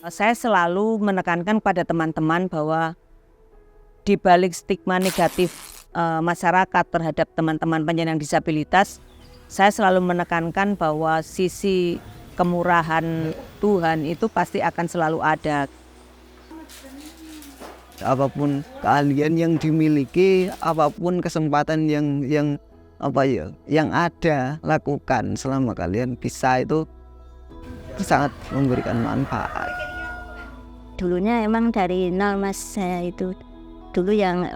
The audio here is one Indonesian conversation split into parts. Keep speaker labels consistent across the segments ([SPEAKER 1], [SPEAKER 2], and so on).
[SPEAKER 1] Saya selalu menekankan pada teman-teman bahwa di balik stigma negatif masyarakat terhadap teman-teman penyandang disabilitas, saya selalu menekankan bahwa sisi kemurahan Tuhan itu pasti akan selalu ada.
[SPEAKER 2] Apapun keahlian yang dimiliki, apapun kesempatan yang ada, lakukan selama kalian bisa, itu sangat memberikan manfaat.
[SPEAKER 3] Dulunya emang dari nol Mas, saya itu dulu yang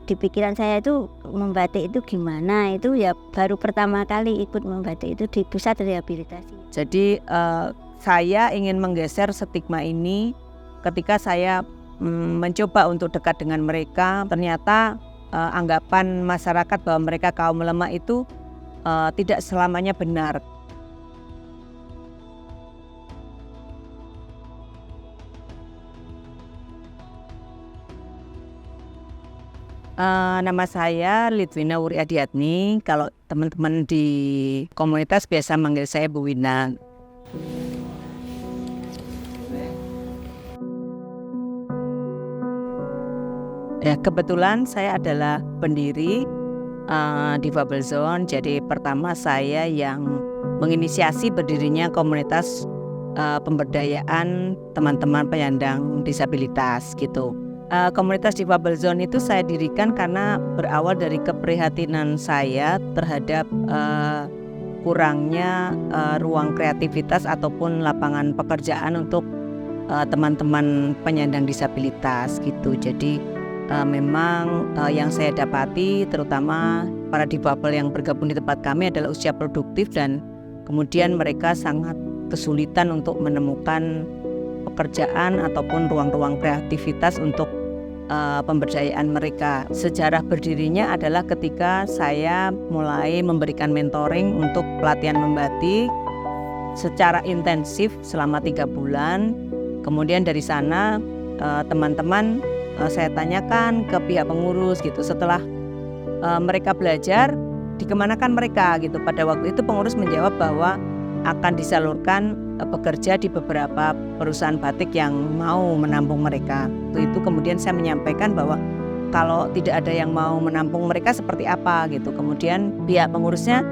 [SPEAKER 3] di pikiran saya itu membatik itu gimana, itu ya baru pertama kali ikut membatik itu di pusat rehabilitasi.
[SPEAKER 1] Jadi saya ingin menggeser stigma ini. Ketika saya mencoba untuk dekat dengan mereka, ternyata anggapan masyarakat bahwa mereka kaum lemah itu tidak selamanya benar. Nama saya Litwina Wuri Adiatni. Kalau teman-teman di komunitas biasa manggil saya Bu Wina. Ya, kebetulan saya adalah pendiri Difabel Zone. Jadi pertama saya yang menginisiasi berdirinya komunitas pemberdayaan teman-teman penyandang disabilitas gitu. Komunitas Difabel Zone itu saya dirikan karena berawal dari keprihatinan saya terhadap kurangnya ruang kreativitas ataupun lapangan pekerjaan untuk teman-teman penyandang disabilitas gitu. Jadi memang yang saya dapati terutama para difabel yang bergabung di tempat kami adalah usia produktif dan kemudian mereka sangat kesulitan untuk menemukan pekerjaan ataupun ruang-ruang kreativitas untuk pemberdayaan mereka. Sejarah berdirinya adalah ketika saya mulai memberikan mentoring untuk pelatihan membatik secara intensif selama 3 bulan. Kemudian dari sana teman-teman saya tanyakan ke pihak pengurus gitu. Setelah mereka belajar, dikemanakan mereka gitu. Pada waktu itu pengurus menjawab bahwa akan disalurkan bekerja di beberapa perusahaan batik yang mau menampung mereka. Itu kemudian saya menyampaikan bahwa kalau tidak ada yang mau menampung mereka seperti apa gitu. Kemudian pihak pengurusnya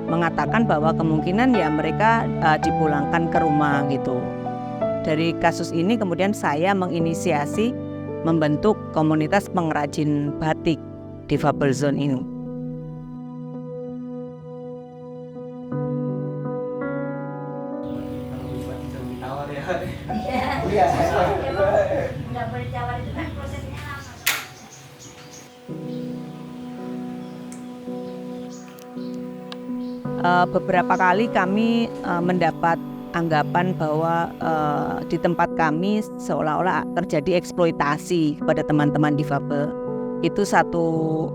[SPEAKER 1] mengatakan bahwa kemungkinan ya mereka dipulangkan ke rumah gitu. Dari kasus ini kemudian saya menginisiasi membentuk komunitas pengrajin batik Difabel Zone ini.
[SPEAKER 3] Nggak boleh tawar, itu kan prosesnya lama.
[SPEAKER 1] Beberapa kali kami mendapat anggapan bahwa di tempat kami seolah-olah terjadi eksploitasi kepada teman-teman difabel. Itu satu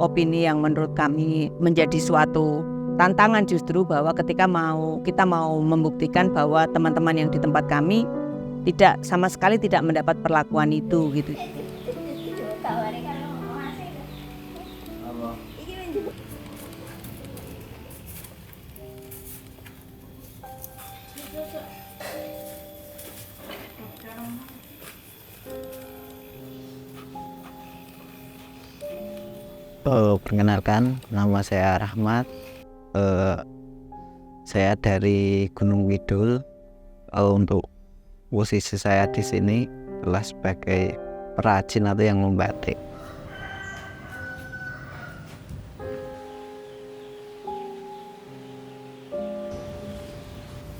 [SPEAKER 1] opini yang menurut kami menjadi suatu tantangan justru, bahwa ketika kita mau membuktikan bahwa teman-teman yang di tempat kami tidak sama sekali tidak mendapat perlakuan itu gitu.
[SPEAKER 2] Perkenalkan, nama saya Rahmat. Saya dari Gunung Widul. Untuk posisi saya di sini adalah sebagai perajin atau yang membatik.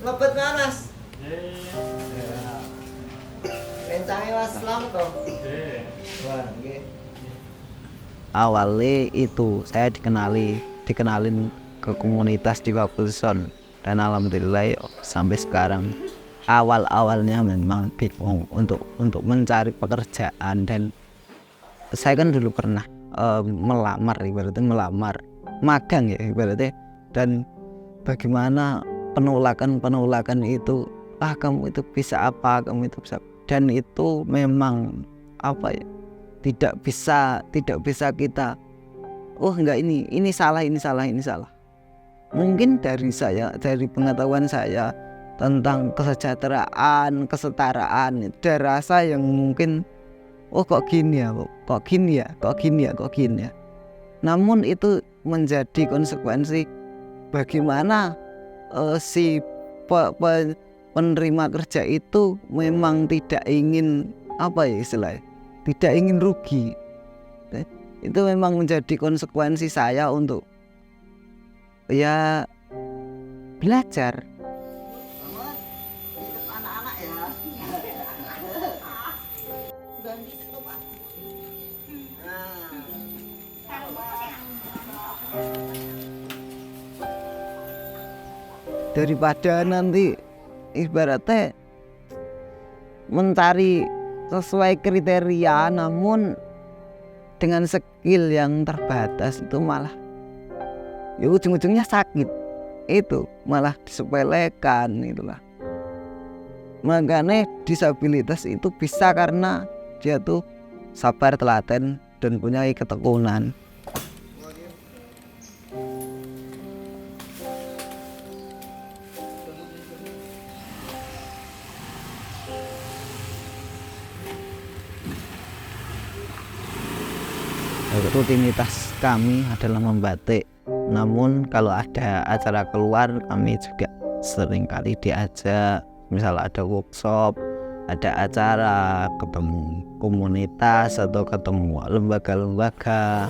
[SPEAKER 4] Lebet Mas. Rencangnya Mas selamat toh. Wah, nggih.
[SPEAKER 2] Awalnya itu saya dikenalin ke komunitas Difabel Zone, dan alhamdulillah sampai sekarang. Awalnya memang bingung untuk mencari pekerjaan, dan saya kan dulu pernah melamar magang ya ibaratnya, dan bagaimana penolakan itu, kamu itu bisa apa, kamu itu bisa, dan itu memang tidak bisa kita enggak, ini salah. Mungkin dari pengetahuan saya tentang kesejahteraan, kesetaraan. Ada rasa yang mungkin kok gini ya, kok gini ya. Namun itu menjadi konsekuensi bagaimana si penerima kerja itu memang tidak ingin tidak ingin rugi. Itu memang menjadi konsekuensi saya untuk ya belajar.
[SPEAKER 4] Anak-anak ya. Ganti situ, Pak.
[SPEAKER 2] Daripada nanti ibaratnya mencari sesuai kriteria namun dengan skill yang terbatas itu malah ya ujung-ujungnya sakit, itu malah disepelekan itulah. Makanya disabilitas itu bisa karena dia tuh sabar, telaten, dan punya ketekunan. Rutinitas kami adalah membatik. Namun kalau ada acara keluar kami juga seringkali diajak. Misal ada workshop, ada acara, ketemu komunitas atau ketemu lembaga-lembaga.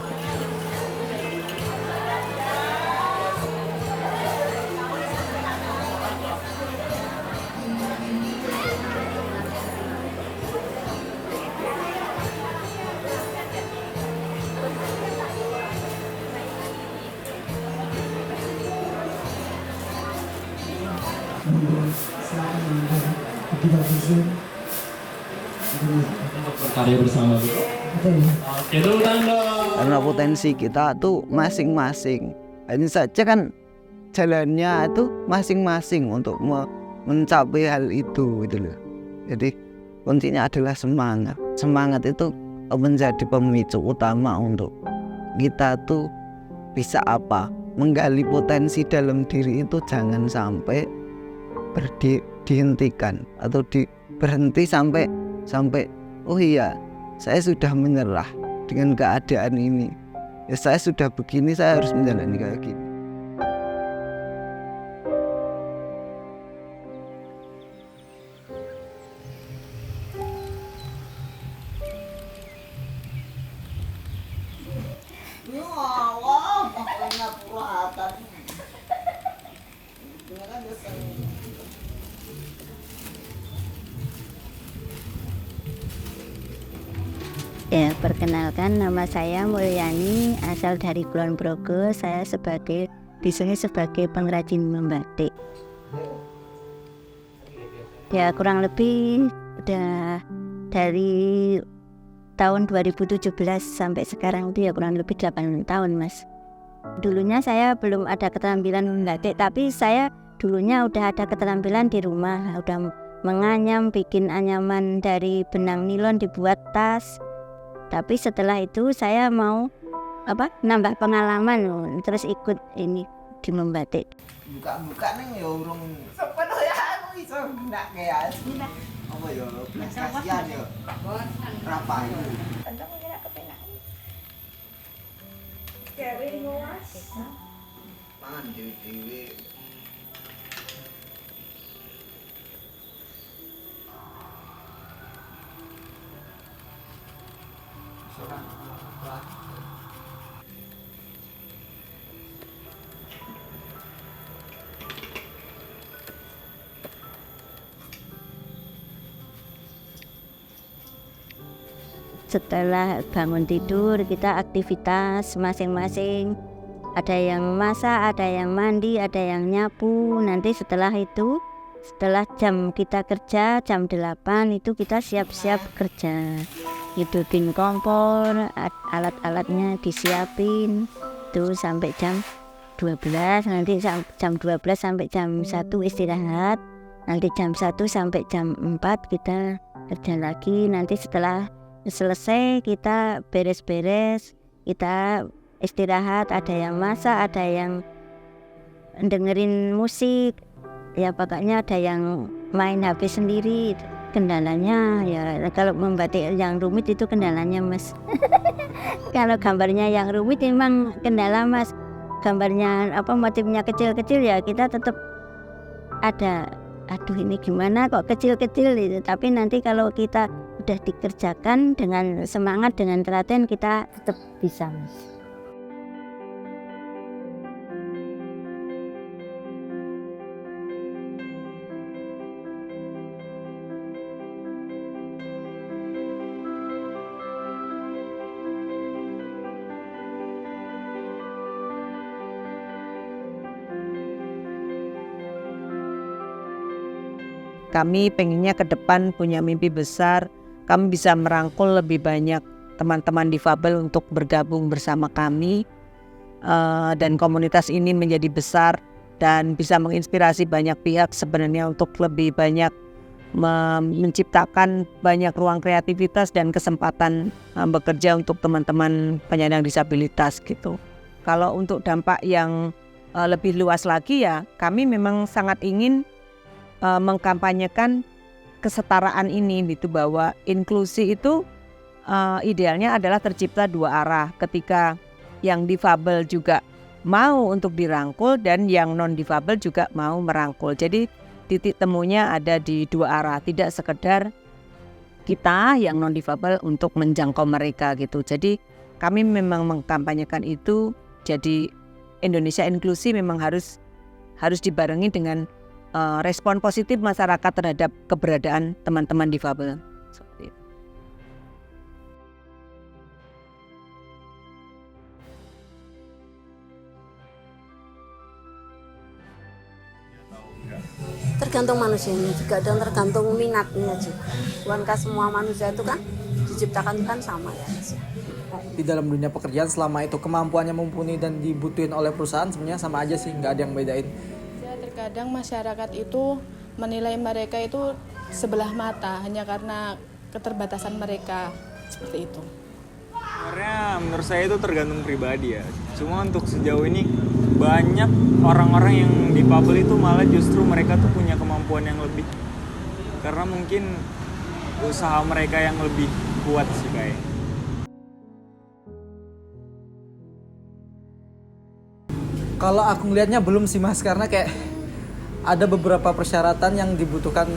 [SPEAKER 5] Karya bersama gitu. Oke, dulu tanda.
[SPEAKER 2] Karena potensi kita tuh masing-masing. Ini saja kan jalannya itu masing-masing untuk mencapai hal itu gitu loh. Jadi kuncinya adalah semangat. Semangat itu menjadi pemicu utama untuk kita tuh bisa menggali potensi dalam diri itu, jangan sampai dihentikan atau berhenti sampai oh iya, saya sudah menyerah dengan keadaan ini. Ya saya sudah begini, saya harus menjalani kayak gini.
[SPEAKER 4] Ya Allah, pokoknya puratan. Ini kan biasa.
[SPEAKER 3] Ya, perkenalkan, nama saya Mulyani, asal dari Kulon Progo. Saya di sini sebagai pengrajin membatik. Ya, kurang lebih udah dari tahun 2017 sampai sekarang itu ya kurang lebih 8 tahun, Mas. Dulunya saya belum ada keterampilan membatik, tapi saya dulunya udah ada keterampilan di rumah, udah menganyam, bikin anyaman dari benang nilon dibuat tas. Tapi setelah itu saya mau nambah pengalaman, terus ikut ini di membatik.
[SPEAKER 4] Buka-buka nih ya urung sepenuh ya aku iso nak kayak apa ya belas kasihan ya berapa ya tentang kira kepenak kari ngowas mangan dewe-dewe
[SPEAKER 3] Setelah bangun tidur kita aktivitas masing-masing. Ada yang masak, ada yang mandi, ada yang nyapu. Nanti setelah itu, setelah jam kita kerja jam 8 itu kita siap-siap kerja. Hidupin kompor, alat-alatnya disiapin. Itu sampai jam 12, nanti jam 12 sampai jam 1 istirahat. Nanti jam 1 sampai jam 4 kita kerja lagi. Nanti setelah selesai kita beres-beres, kita istirahat, ada yang masak, ada yang dengerin musik. ya pokoknya ada yang main HP sendiri. Kendalanya ya kalau membatik yang rumit itu kendalanya Mas. Kalau gambarnya yang rumit memang kendala Mas. Gambarnya motifnya kecil-kecil ya kita tetap ada, aduh ini gimana kok kecil-kecil itu. Tapi nanti kalau kita udah dikerjakan dengan semangat, dengan telaten, kita tetap bisa Mas.
[SPEAKER 1] Kami pengennya ke depan punya mimpi besar, kami bisa merangkul lebih banyak teman-teman difabel untuk bergabung bersama kami, dan komunitas ini menjadi besar dan bisa menginspirasi banyak pihak sebenarnya untuk lebih banyak menciptakan banyak ruang kreativitas dan kesempatan bekerja untuk teman-teman penyandang disabilitas gitu. Kalau untuk dampak yang lebih luas lagi ya, kami memang sangat ingin mengkampanyekan kesetaraan ini gitu, bahwa inklusi itu idealnya adalah tercipta dua arah, ketika yang difabel juga mau untuk dirangkul dan yang non difabel juga mau merangkul. Jadi titik temunya ada di dua arah, tidak sekedar kita yang non difabel untuk menjangkau mereka gitu. Jadi kami memang mengkampanyekan itu. Jadi Indonesia inklusi memang harus dibarengi dengan respon positif masyarakat terhadap keberadaan teman-teman difabel. Seperti itu.
[SPEAKER 6] Tergantung manusianya juga dan tergantung minatnya juga. Bukankah semua manusia itu kan diciptakan kan sama ya.
[SPEAKER 7] Di dalam dunia pekerjaan selama itu kemampuannya mumpuni dan dibutuhin oleh perusahaan sebenarnya sama aja sih, nggak ada yang bedain.
[SPEAKER 8] Terkadang masyarakat itu menilai mereka itu sebelah mata hanya karena keterbatasan mereka, seperti itu.
[SPEAKER 9] Sebenarnya menurut saya itu tergantung pribadi ya. Cuma untuk sejauh ini banyak orang-orang yang difabel itu malah justru mereka tuh punya kemampuan yang lebih. Karena mungkin usaha mereka yang lebih kuat sih kayak.
[SPEAKER 7] Kalau aku ngelihatnya belum sih Mas, karena kayak ada beberapa persyaratan yang dibutuhkan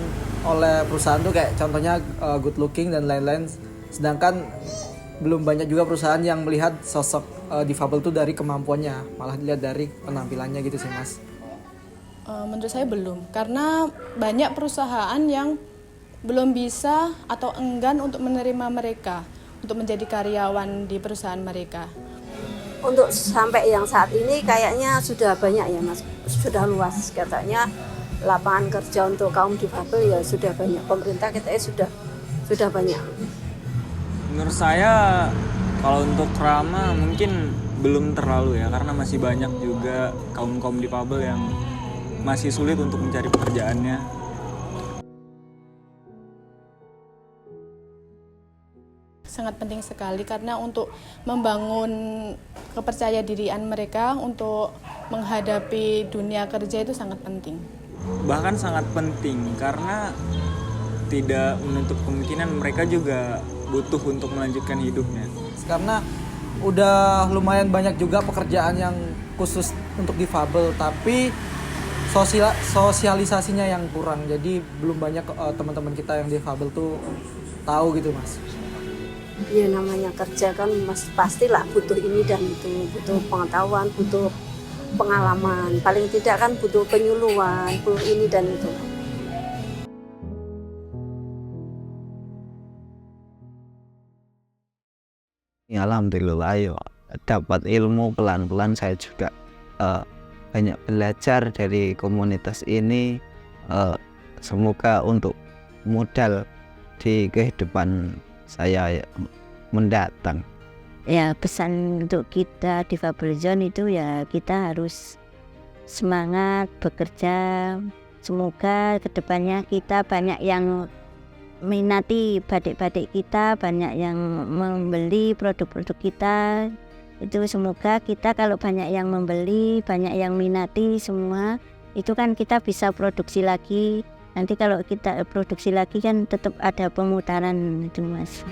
[SPEAKER 7] oleh perusahaan tuh, kayak contohnya good looking dan lain-lain. Sedangkan belum banyak juga perusahaan yang melihat sosok difabel tuh dari kemampuannya, malah dilihat dari penampilannya gitu sih Mas.
[SPEAKER 8] Menurut saya belum, karena banyak perusahaan yang belum bisa atau enggan untuk menerima mereka untuk menjadi karyawan di perusahaan mereka.
[SPEAKER 6] Untuk sampai yang saat ini kayaknya sudah banyak ya Mas, sudah luas katanya lapangan kerja untuk kaum difabel ya sudah banyak, pemerintah kita sudah banyak.
[SPEAKER 9] Menurut saya kalau untuk Rama mungkin belum terlalu ya, karena masih banyak juga kaum difabel yang masih sulit untuk mencari pekerjaannya.
[SPEAKER 8] Sangat penting sekali karena untuk membangun kepercayaan mereka untuk menghadapi dunia kerja itu sangat penting.
[SPEAKER 9] Bahkan sangat penting karena tidak menutup kemungkinan mereka juga butuh untuk melanjutkan hidupnya.
[SPEAKER 7] Karena udah lumayan banyak juga pekerjaan yang khusus untuk difabel, tapi sosialisasinya yang kurang. Jadi belum banyak teman-teman kita yang difabel tuh tahu gitu Mas.
[SPEAKER 6] Ya namanya kerja kan Mas, pastilah butuh ini dan itu, butuh pengetahuan, butuh pengalaman, paling tidak kan butuh penyuluhan, butuh ini dan itu.
[SPEAKER 2] Ya, alhamdulillah ya dapat ilmu pelan-pelan. Saya juga banyak belajar dari komunitas ini. Semoga untuk modal di kehidupan saya mendatang.
[SPEAKER 3] Ya pesan untuk kita Difabel Zone itu ya kita harus semangat bekerja. Semoga kedepannya kita banyak yang minati batik-batik kita, banyak yang membeli produk-produk kita. Itu semoga kita kalau banyak yang membeli, banyak yang minati semua, itu kan kita bisa produksi lagi. Nanti kalau kita produksi lagi kan tetap ada pemutaran itu Mas.